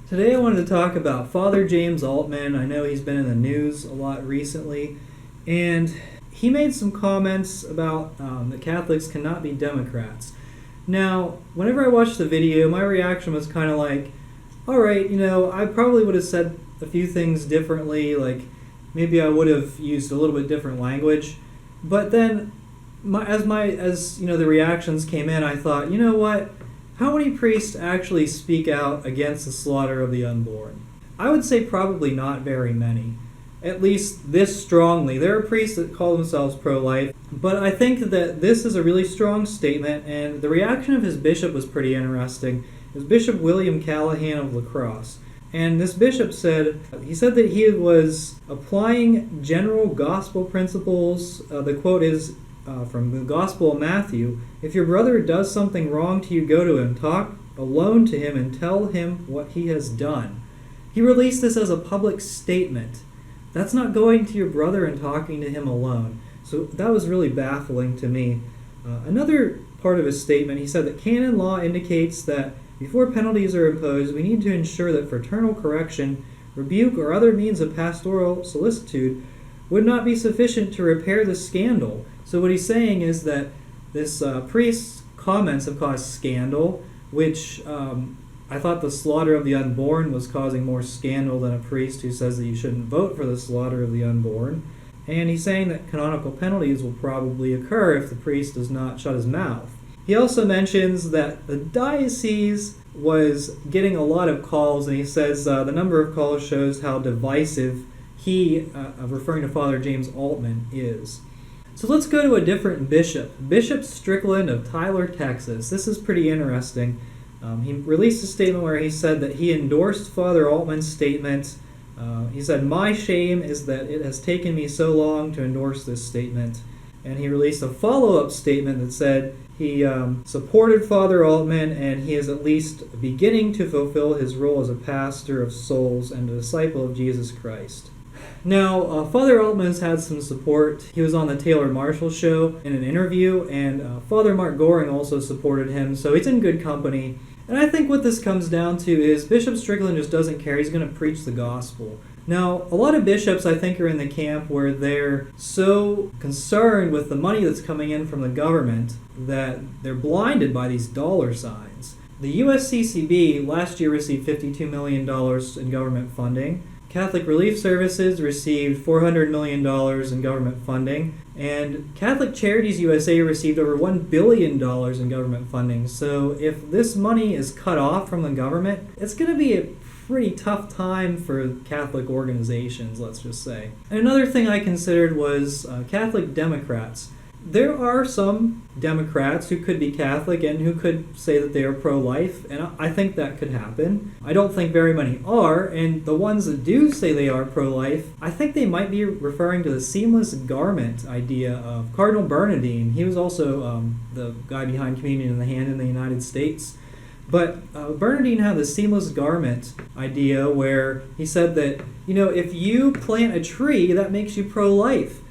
Today I wanted to talk about Father James Altman. I know he's been in the news a lot recently, and he made some comments about that Catholics cannot be Democrats. Now, whenever I watched the video, my reaction was kind of like, alright, I probably would have said a few things differently, like maybe I would have used a little bit different language, but then as the reactions came in, I thought, you know what? How many priests actually speak out against the slaughter of the unborn? I would say probably not very many, at least this strongly. There are priests that call themselves pro-life, but I think that this is a really strong statement, and the reaction of his bishop was pretty interesting. It was Bishop William Callahan of La Crosse. And this bishop said that he was applying general gospel principles. The quote is from the Gospel of Matthew, "If your brother does something wrong to you, go to him, talk alone to him, and tell him what he has done." He released this as a public statement. That's not going to your brother and talking to him alone. So that was really baffling to me. Another part of his statement, he said that canon law indicates that before penalties are imposed, we need to ensure that fraternal correction, rebuke, or other means of pastoral solicitude would not be sufficient to repair the scandal. So what he's saying is that this priest's comments have caused scandal, which I thought the slaughter of the unborn was causing more scandal than a priest who says that you shouldn't vote for the slaughter of the unborn. And he's saying that canonical penalties will probably occur if the priest does not shut his mouth. He also mentions that the diocese was getting a lot of calls, and he says the number of calls shows how divisive he, referring to Father James Altman, is. So let's go to a different bishop, Bishop Strickland of Tyler, Texas. This is pretty interesting. He released a statement where he said that he endorsed Father Altman's statement. He said, "My shame is that it has taken me so long to endorse this statement." And he released a follow-up statement that said he supported Father Altman, and he is at least beginning to fulfill his role as a pastor of souls and a disciple of Jesus Christ. Now, Father Altman has had some support. He was on the Taylor Marshall show in an interview, and Father Mark Goring also supported him, so he's in good company. And I think what this comes down to is Bishop Strickland just doesn't care. He's going to preach the gospel. Now, a lot of bishops, I think, are in the camp where they're so concerned with the money that's coming in from the government that they're blinded by these dollar signs. The USCCB last year received $52 million in government funding. Catholic Relief Services received $400 million in government funding, and Catholic Charities USA received over $1 billion in government funding. So if this money is cut off from the government, it's going to be a pretty tough time for Catholic organizations, let's just say. And another thing I considered was Catholic Democrats. There are some Democrats who could be Catholic and who could say that they are pro-life, and I think that could happen. I don't think very many are, and the ones that do say they are pro-life, I think they might be referring to the seamless garment idea of Cardinal Bernardin. He was also the guy behind Communion in the Hand in the United States. But Bernardin had the seamless garment idea where he said that, if you plant a tree, that makes you pro-life.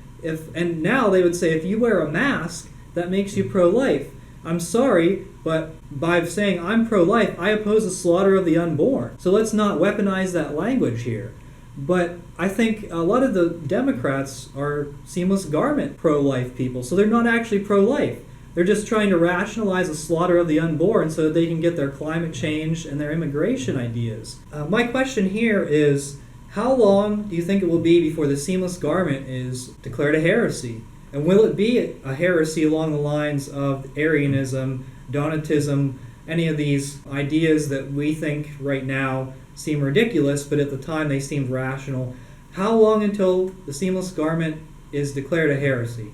And now they would say if you wear a mask, that makes you pro-life. I'm sorry, but by saying I'm pro-life, I oppose the slaughter of the unborn. So let's not weaponize that language here. But I think a lot of the Democrats are seamless garment pro-life people, so they're not actually pro-life. They're just trying to rationalize the slaughter of the unborn so that they can get their climate change and their immigration ideas. My question here is, how long do you think it will be before the seamless garment is declared a heresy? And will it be a heresy along the lines of Arianism, Donatism, any of these ideas that we think right now seem ridiculous, but at the time they seemed rational? How long until the seamless garment is declared a heresy?